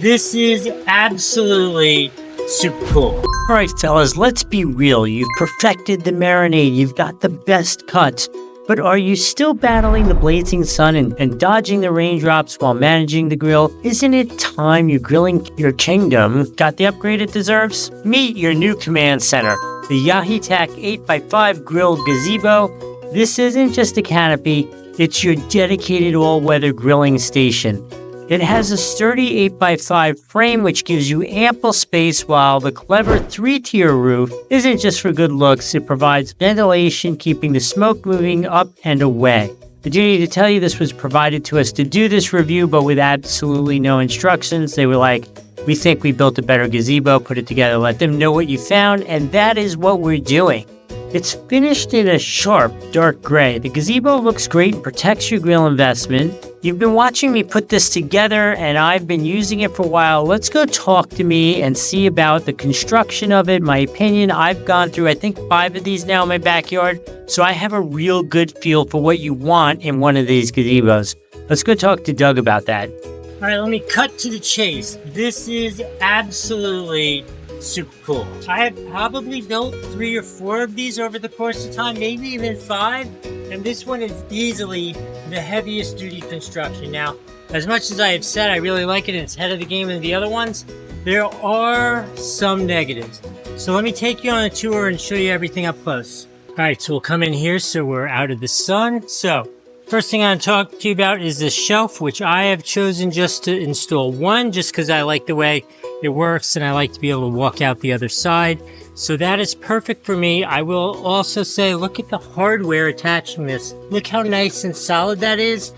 This is absolutely super cool. All right, fellas, let's be real. You've perfected the marinade. You've got the best cuts. But are you still battling the blazing sun and dodging the raindrops while managing the grill? Isn't it time you're grilling your kingdom got the upgrade it deserves? Meet your new command center, the Yaheetech 8x5 Grill Gazebo. This isn't just a canopy, it's your dedicated all-weather grilling station. It has a sturdy 8x5 frame which gives you ample space, while the clever 3-tier roof isn't just for good looks, it provides ventilation, keeping the smoke moving up and away. I do need to tell you, this was provided to us to do this review, but with absolutely no instructions. They were like, we think we built a better gazebo, put it together, let them know what you found, and that is what we're doing. It's finished in a sharp, dark gray. The gazebo looks great and protects your grill investment. You've been watching me put this together, and I've been using it for a while. Let's go talk to me and see about the construction of it, my opinion. I've gone through, I think, 5 of these now in my backyard, so I have a real good feel for what you want in one of these gazebos. Let's go talk to Doug about that. All right, let me cut to the chase. This is absolutely super cool. I have probably built 3 or 4 of these over the course of time, maybe even 5, and this one is easily the heaviest duty construction. Now, as much as I have said I really like it and it's ahead of the game than the other ones, there are some negatives. So let me take you on a tour and show you everything up close. All right, so we'll come in here so we're out of the sun. So first thing I'm going to talk to you about is this shelf, which I have chosen just to install one, just because I like the way it works and I like to be able to walk out the other side. So that is perfect for me. I will also say, look at the hardware attaching this. Look how nice and solid that is.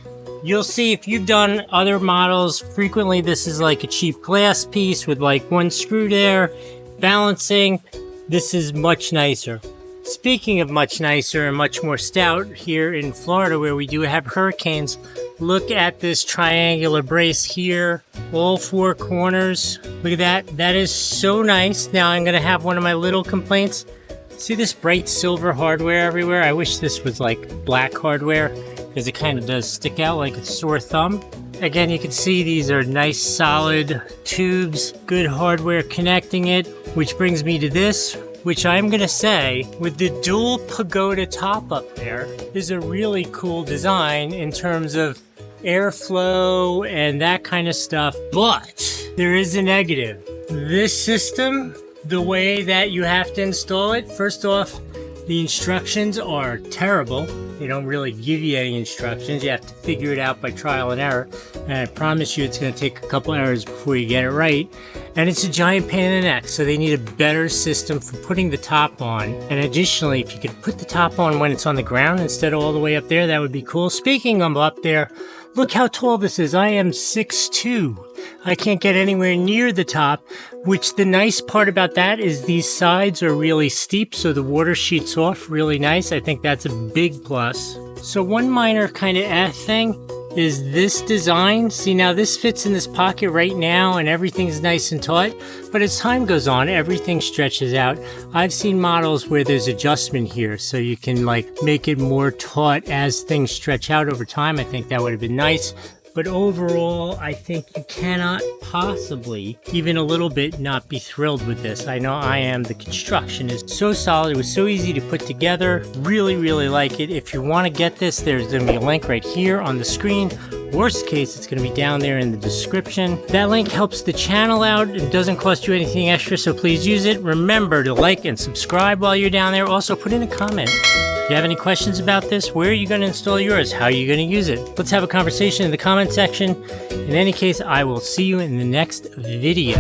You'll see if you've done other models, frequently this is like a cheap glass piece with like 1 screw there, balancing. This is much nicer. Speaking of much nicer and much more stout, here in Florida where we do have hurricanes, look at this triangular brace here, all 4 corners. Look at that. That is so nice. Now I'm going to have one of my little complaints. See this bright silver hardware everywhere? I wish this was like black hardware, because it kind of does stick out like a sore thumb. Again, you can see these are nice solid tubes, good hardware connecting it, which brings me to this, which I'm going to say, with the dual pagoda top up there, is a really cool design in terms of airflow and that kind of stuff. But there is a negative. This system, the way that you have to install it, first off, the instructions are terrible. They don't really give you any instructions. You have to figure it out by trial and error. And I promise you it's going to take a couple errors before you get it right. And it's a giant pain in the neck, so they need a better system for putting the top on. And additionally, if you could put the top on when it's on the ground instead of all the way up there, that would be cool. Speaking of up there, look how tall this is. I am 6'2". I can't get anywhere near the top, which the nice part about that is these sides are really steep, so the water sheets off really nice. I think that's a big plus. So one minor kind of thing is this design. See, now this fits in this pocket right now and everything's nice and taut, but as time goes on, everything stretches out. I've seen models where there's adjustment here, so you can like make it more taut as things stretch out over time. I think that would have been nice. But overall, I think you cannot possibly, even a little bit, not be thrilled with this. I know I am. The construction is so solid. It was so easy to put together. Really, really like it. If you want to get this, there's going to be a link right here on the screen. Worst case, it's going to be down there in the description. That link helps the channel out and doesn't cost you anything extra, so please use it. Remember to like and subscribe while you're down there. Also, put in a comment. If you have any questions about this, where are you going to install yours? How are you going to use it? Let's have a conversation in the comment section. In any case, I will see you in the next video.